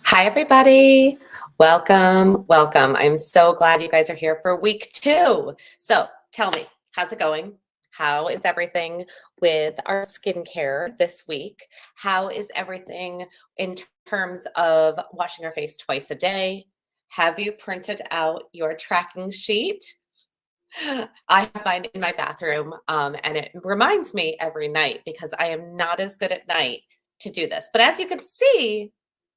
Hi, everybody. Welcome, welcome. I'm so glad you guys are here for week 2. So tell me, how's it going? How is everything with our skincare this week? How is everything in terms of washing our face twice a day? Have you printed out your tracking sheet? I have mine in my bathroom, and it reminds me every night because I am not as good at night to do this. But as you can see,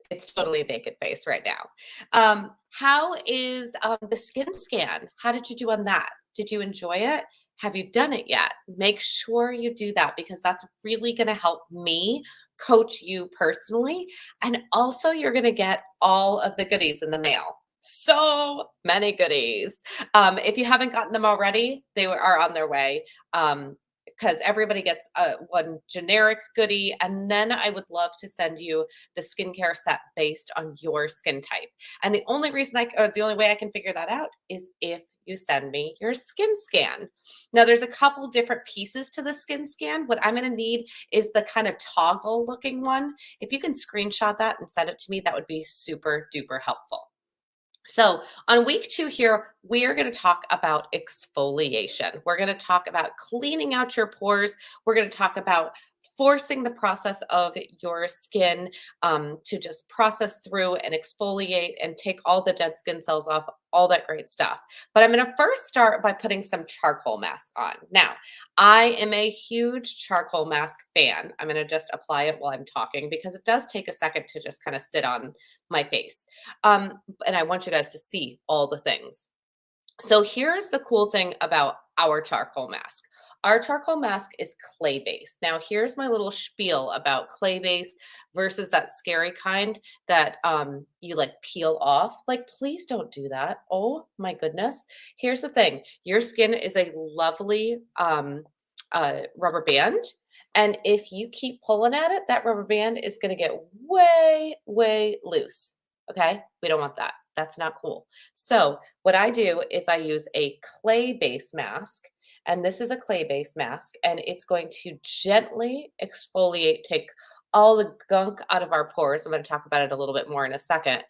it's totally a naked face right now. How is the skin scan? How did you do on that? Did you enjoy it? Have you done it yet? Make sure you do that because that's really going to help me coach you personally. And also, you're going to get all of the goodies in the mail. So many goodies. If you haven't gotten them already, they are on their way. Because everybody gets one generic goodie, and then I would love to send you the skincare set based on your skin type. And the only reason or the only way I can figure that out is if you send me your skin scan. Now, there's a couple different pieces to the skin scan. What I'm going to need is the kind of toggle looking one. If you can screenshot that and send it to me, that would be super duper helpful. So on week 2 here, we are going to talk about exfoliation. We're going to talk about cleaning out your pores. We're going to talk about forcing the process of your skin to just process through and exfoliate and take all the dead skin cells off, all that great stuff. But I'm going to first start by putting some charcoal mask on. Now, I am a huge charcoal mask fan. I'm going to just apply it while I'm talking because it does take a second to just kind of sit on my face. And I want you guys to see all the things. So here's the cool thing about our charcoal mask. Our charcoal mask is clay based. Now, here's my little spiel about clay based versus that scary kind that you like peel off. Like, please don't do that. Oh my goodness. Here's the thing, your skin is a lovely rubber band. And if you keep pulling at it, that rubber band is going to get way, way loose. Okay. We don't want that. That's not cool. So, what I do is I use a clay-based mask, and this is a clay-based mask, and it's going to gently exfoliate, take all the gunk out of our pores. I'm going to talk about it a little bit more in a second.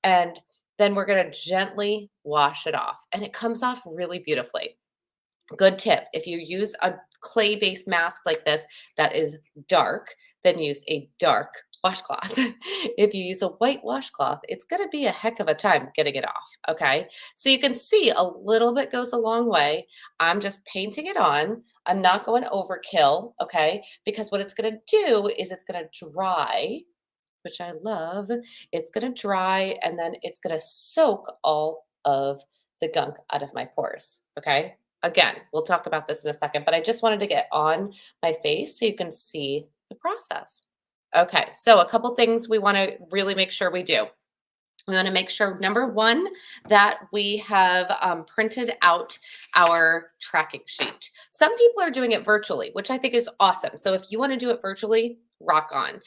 And then we're going to gently wash it off, and it comes off really beautifully. Good tip. If you use a clay-based mask like this that is dark, then use a dark washcloth. If you use a white washcloth, it's going to be a heck of a time getting it off. Okay. So you can see a little bit goes a long way. I'm just painting it on. I'm not going overkill. Okay. Because what it's going to do is it's going to dry, which I love. It's going to dry and then it's going to soak all of the gunk out of my pores. Okay. Again, we'll talk about this in a second, but I just wanted to get on my face so you can see the process. Okay, so a couple things we want to really make sure we do. We want to make sure, number one, that we have printed out our tracking sheet. Some people are doing it virtually, which I think is awesome. So if you want to do it virtually, rock on.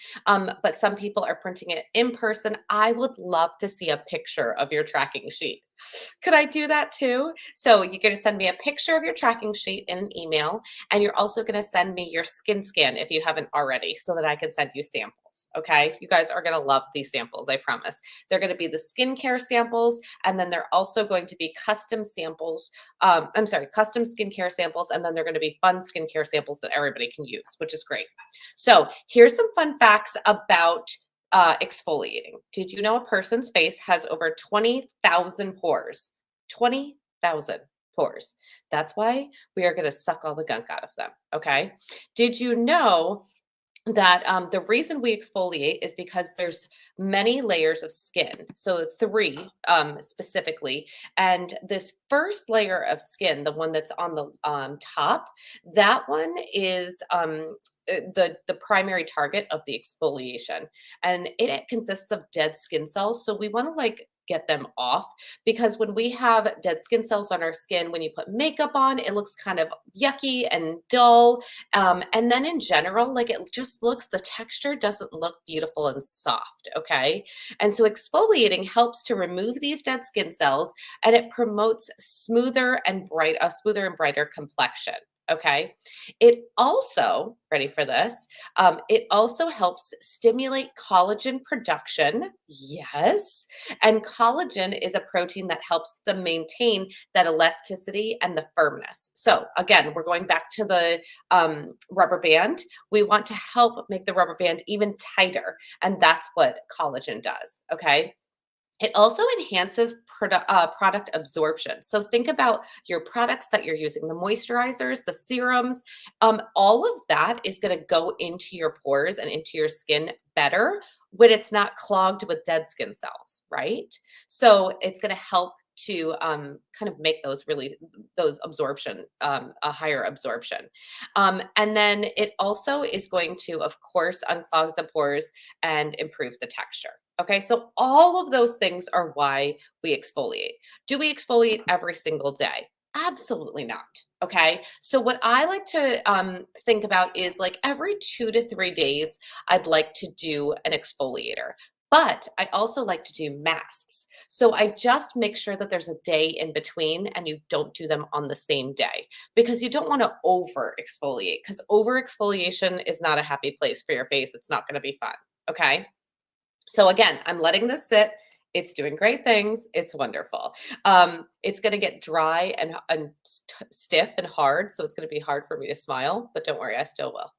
But some people are printing it in person. I would love to see a picture of your tracking sheet. Could I do that too? So you're going to send me a picture of your tracking sheet in an email, and you're also going to send me your skin scan if you haven't already, so that I can send you samples. Okay, you guys are going to love these samples, I promise. They're going to be the skincare samples, and then they're also going to be custom samples. Custom skincare samples, and then they're going to be fun skincare samples that everybody can use, which is great. So here's some fun facts about exfoliating. Did you know a person's face has over 20,000 pores? 20,000 pores. That's why we are going to suck all the gunk out of them. Okay. Did you know that the reason we exfoliate is because there's many layers of skin, so 3 specifically, and this first layer of skin, the one that's on the top, that one is the primary target of the exfoliation, and it consists of dead skin cells. So we want to like get them off, because when we have dead skin cells on our skin, when you put makeup on, it looks kind of yucky and dull. And then in general, like it just looks, the texture doesn't look beautiful and soft. Okay. And so exfoliating helps to remove these dead skin cells, and it promotes a smoother and brighter complexion. Okay. It also, ready for this, it also helps stimulate collagen production. Yes. And collagen is a protein that helps them maintain that elasticity and the firmness. So, again, we're going back to the rubber band. We want to help make the rubber band even tighter. And that's what collagen does. Okay. It also enhances product absorption. So think about your products that you're using, the moisturizers, the serums, all of that is going to go into your pores and into your skin better when it's not clogged with dead skin cells, right? So it's going to help to kind of make those absorption a higher absorption, and then it also is going to, of course, unclog the pores and improve the texture. Okay, so all of those things are why we exfoliate. Do we exfoliate every single day? Absolutely not. Okay, so what I like to think about is like every 2 to 3 days, I'd like to do an exfoliator. But I also like to do masks. So I just make sure that there's a day in between and you don't do them on the same day because you don't want to over exfoliate because over exfoliation is not a happy place for your face. It's not going to be fun. Okay. So again, I'm letting this sit. It's doing great things. It's wonderful. It's going to get dry and stiff and hard. So it's going to be hard for me to smile, but don't worry, I still will.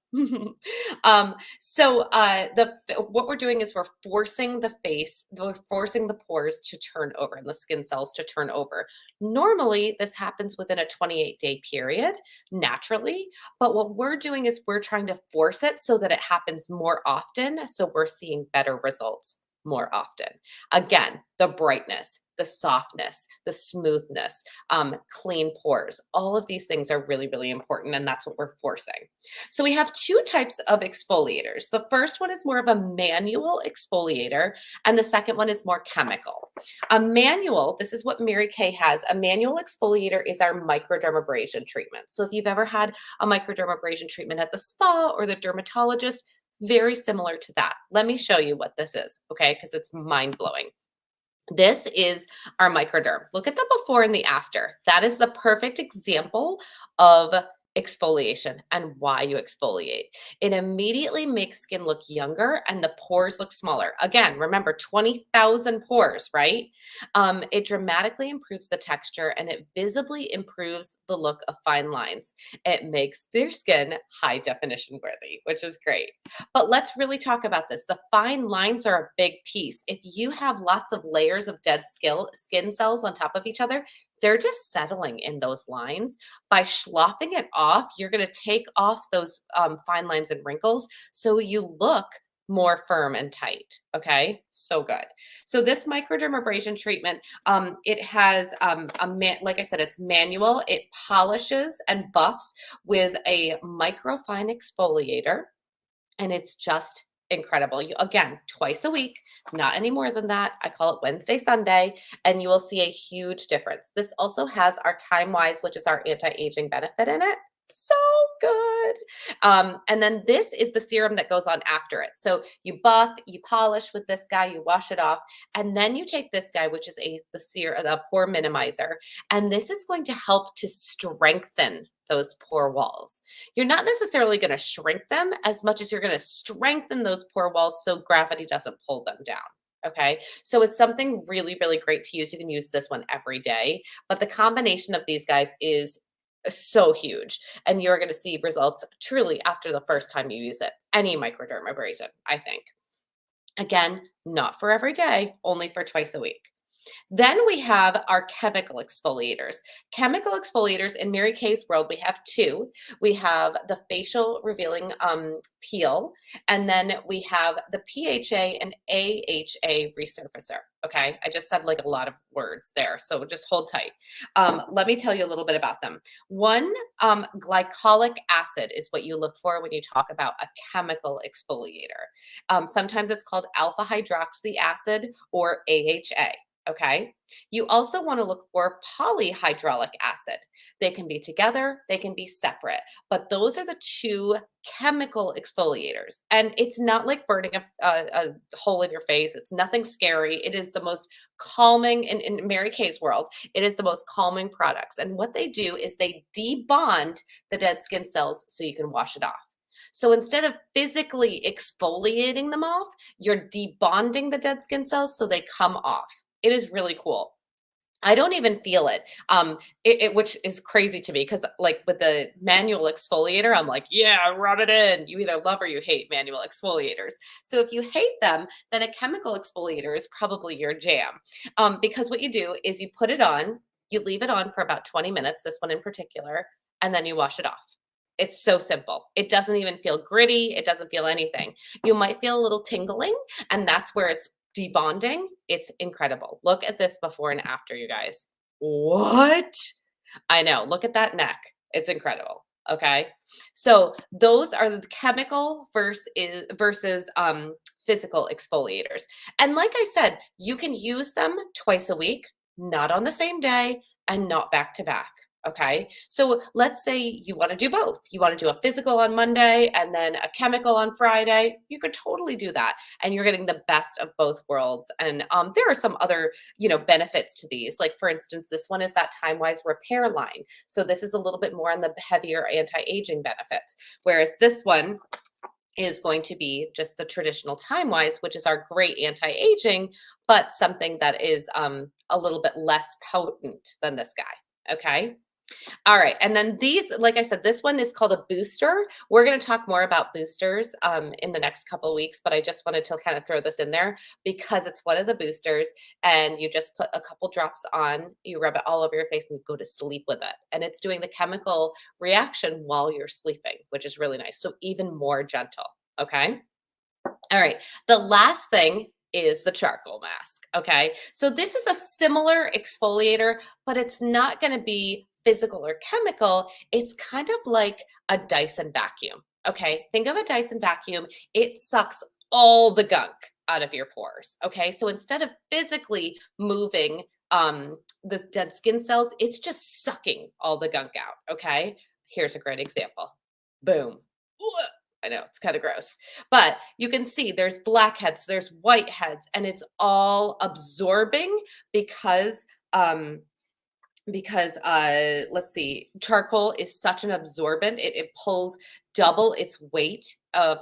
What we're doing is we're forcing we're forcing the pores to turn over and the skin cells to turn over. Normally, this happens within a 28-day period naturally, but what we're doing is we're trying to force it so that it happens more often. So we're seeing better results more often. Again, the brightness, the softness, the smoothness, clean pores, all of these things are really, really important. And that's what we're forcing. So we have two types of exfoliators. The first one is more of a manual exfoliator, and the second one is more chemical. A manual, this is what Mary Kay has. A manual exfoliator is our microdermabrasion treatment. So if you've ever had a microdermabrasion treatment at the spa or the dermatologist, very similar to that. Let me show you what this is, okay? Because it's mind blowing. This is our microderm. Look at the before and the after. That is the perfect example of exfoliation and why you exfoliate. It immediately makes skin look younger and the pores look smaller. Again, remember 20,000 pores, right? It dramatically improves the texture and it visibly improves the look of fine lines. It makes their skin high definition worthy, which is great. But let's really talk about this. The fine lines are a big piece. If you have lots of layers of dead skin cells on top of each other, they're just settling in those lines. By sloughing it off, you're going to take off those fine lines and wrinkles so you look more firm and tight. Okay, so good. So this microdermabrasion treatment, it has like I said, it's manual. It polishes and buffs with a microfine exfoliator, and it's just incredible. Again, twice a week, not any more than that. I call it Wednesday, Sunday, and you will see a huge difference. This also has our Time Wise, which is our anti-aging benefit in it. So good. And then this is the serum that goes on after it. So you buff, you polish with this guy, you wash it off, and then you take this guy, which is the pore minimizer, and this is going to help to strengthen those pore walls. You're not necessarily going to shrink them as much as you're going to strengthen those pore walls so gravity doesn't pull them down. Okay, so it's something really, really great to use. You can use this one every day, but the combination of these guys is so huge, and you're going to see results truly after the first time you use it. Any microdermabrasion, I think. Again, not for every day, only for twice a week. Then we have our chemical exfoliators. Chemical exfoliators in Mary Kay's world, we have two. We have the facial revealing peel, and then we have the PHA and AHA resurfacer. Okay, I just said like a lot of words there, so just hold tight. Let me tell you a little bit about them. One, glycolic acid is what you look for when you talk about a chemical exfoliator. Sometimes it's called alpha hydroxy acid or AHA. Okay. You also want to look for polyhydraulic acid. They can be together, they can be separate, but those are the two chemical exfoliators. And it's not like burning a hole in your face. It's nothing scary. It is the most calming, in Mary Kay's world, it is the most calming products. And what they do is they debond the dead skin cells so you can wash it off. So instead of physically exfoliating them off, you're debonding the dead skin cells so they come off. It is really cool. I don't even feel it. Which is crazy to me because, like, with the manual exfoliator, I'm like, yeah, rub it in. You either love or you hate manual exfoliators. So if you hate them, then a chemical exfoliator is probably your jam. Because what you do is you put it on, you leave it on for about 20 minutes, this one in particular, and then you wash it off. It's so simple. It doesn't even feel gritty. It doesn't feel anything. You might feel a little tingling, and that's where it's debonding. It's incredible. Look at this before and after, you guys. What? I know. Look at that neck. It's incredible. Okay. So those are the chemical versus physical exfoliators. And like I said, you can use them twice a week, not on the same day and not back to back. Okay. So let's say you want to do both. You want to do a physical on Monday and then a chemical on Friday. You could totally do that. And you're getting the best of both worlds. And there are some other, benefits to these. Like, for instance, this one is that time-wise repair line. So this is a little bit more on the heavier anti-aging benefits. Whereas this one is going to be just the traditional time-wise, which is our great anti-aging, but something that is a little bit less potent than this guy. Okay. All right. And then these, like I said, this one is called a booster. We're going to talk more about boosters in the next couple of weeks, but I just wanted to kind of throw this in there because it's one of the boosters and you just put a couple drops on, you rub it all over your face and you go to sleep with it. And it's doing the chemical reaction while you're sleeping, which is really nice. So even more gentle. Okay. All right. The last thing is the charcoal mask. Okay. So this is a similar exfoliator, but it's not going to be physical or chemical. It's kind of like a Dyson vacuum. Okay. Think of a Dyson vacuum. It sucks all the gunk out of your pores. Okay. So instead of physically moving the dead skin cells, it's just sucking all the gunk out. Okay. Here's a great example. Boom. I know it's kind of gross, but you can see there's blackheads, there's whiteheads, and it's all absorbing because um let's see, charcoal is such an absorbent. It pulls double its weight of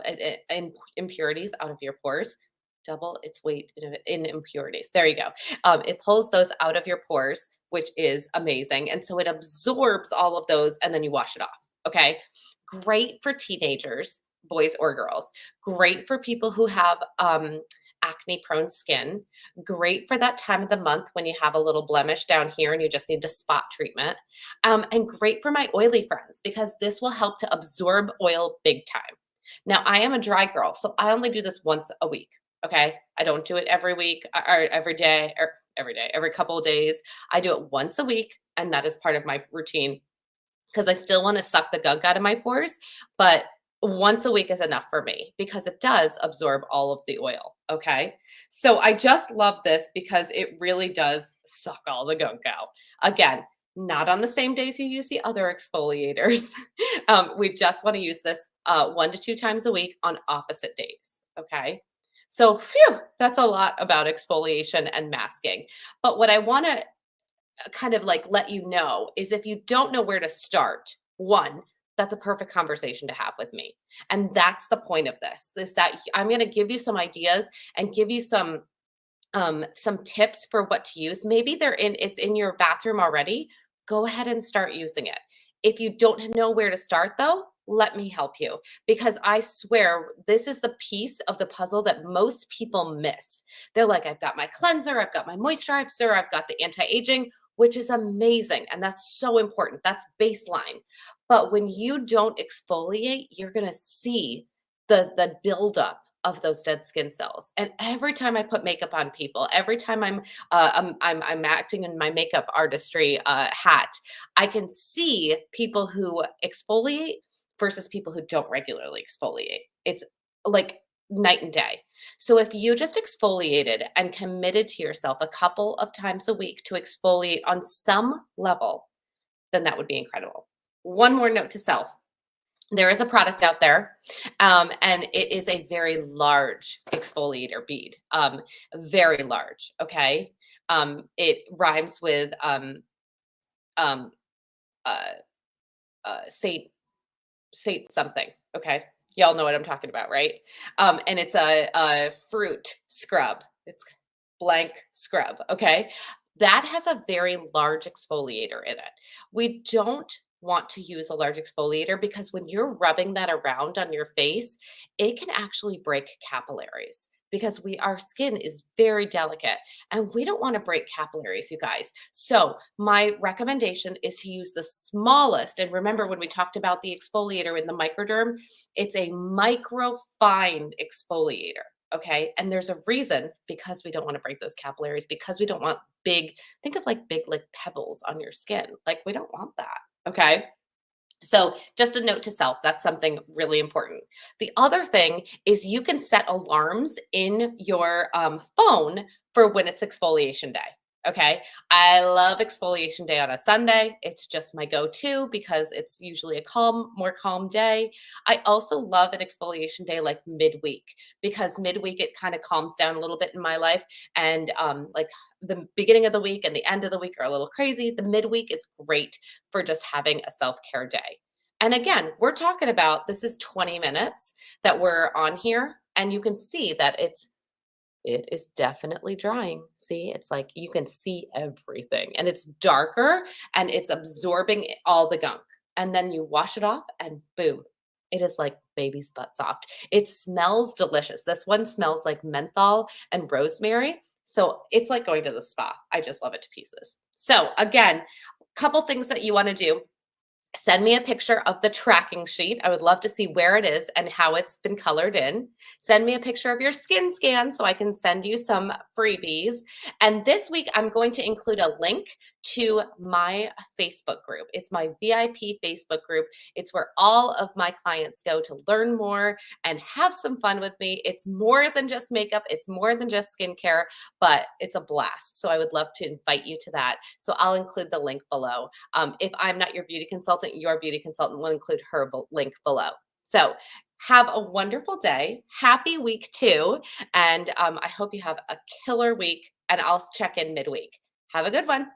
impurities out of your pores. Double its weight in impurities. There you go. It pulls those out of your pores, which is amazing. And so it absorbs all of those and then you wash it off. Okay. Great for teenagers, boys or girls. Great for people who have acne prone skin. Great for that time of the month when you have a little blemish down here and you just need a spot treatment. And great for my oily friends because this will help to absorb oil big time. Now, I am a dry girl, so I only do this once a week. Okay. I don't do it every week or every day, every couple of days. I do it once a week, and that is part of my routine because I still want to suck the gunk out of my pores, but once a week is enough for me because it does absorb all of the oil. Okay. So I just love this because it really does suck all the gunk out. Again, not on the same days you use the other exfoliators. We just want to use this 1 to 2 times a week on opposite days. Okay. So, phew, that's a lot about exfoliation and masking. But what I want to kind of like let you know is if you don't know where to start, one, that's a perfect conversation to have with me. And that's the point of this, is that I'm going to give you some ideas and give you some tips for what to use. Maybe it's in your bathroom already. Go ahead and start using it. If you don't know where to start though, let me help you because I swear this is the piece of the puzzle that most people miss. They're like, I've got my cleanser, I've got my moisturizer, I've got the anti-aging, which is amazing. And that's so important. That's baseline. But when you don't exfoliate, you're going to see the buildup of those dead skin cells. And every time I put makeup on people, every time I'm acting in my makeup artistry hat, I can see people who exfoliate versus people who don't regularly exfoliate. It's like night and day. So if you just exfoliated and committed to yourself a couple of times a week to exfoliate on some level, then that would be incredible. One more note to self. There is a product out there, and it is a very large exfoliator bead, very large. Okay, it rhymes with um, uh, Saint something. Okay, y'all know what I'm talking about, right? And it's a fruit scrub. It's blank scrub. Okay, that has a very large exfoliator in it. We don't want to use a large exfoliator because when you're rubbing that around on your face, it can actually break capillaries because our skin is very delicate and we don't want to break capillaries, you guys. So my recommendation is to use the smallest, and remember when we talked about the exfoliator in the microderm, it's a microfine exfoliator. Okay. And there's a reason, because we don't want to break those capillaries, because we don't want big, think of like big, like pebbles on your skin. Like we don't want that. Okay. So just a note to self, that's something really important. The other thing is you can set alarms in your phone for when it's exfoliation day. Okay. I love exfoliation day on a Sunday. It's just my go-to because it's usually a more calm day. I also love an exfoliation day like midweek because midweek it kind of calms down a little bit in my life. And like the beginning of the week and the end of the week are a little crazy. The midweek is great for just having a self-care day. And again, we're talking about this is 20 minutes that we're on here, and you can see that it is definitely drying. See, it's like you can see everything and it's darker and it's absorbing all the gunk. And then you wash it off and boom, it is like baby's butt soft. It smells delicious. This one smells like menthol and rosemary. So it's like going to the spa. I just love it to pieces. So again, couple things that you want to do. Send me a picture of the tracking sheet. I would love to see where it is and how it's been colored in. Send me a picture of your skin scan so I can send you some freebies. And this week, I'm going to include a link to my Facebook group. It's my VIP Facebook group. It's where all of my clients go to learn more and have some fun with me. It's more than just makeup. It's more than just skincare, but it's a blast. So I would love to invite you to that. So I'll include the link below. If I'm not your beauty consultant, your beauty consultant will include her link below. So have a wonderful day. Happy week 2. And I hope you have a killer week. And I'll check in midweek. Have a good one.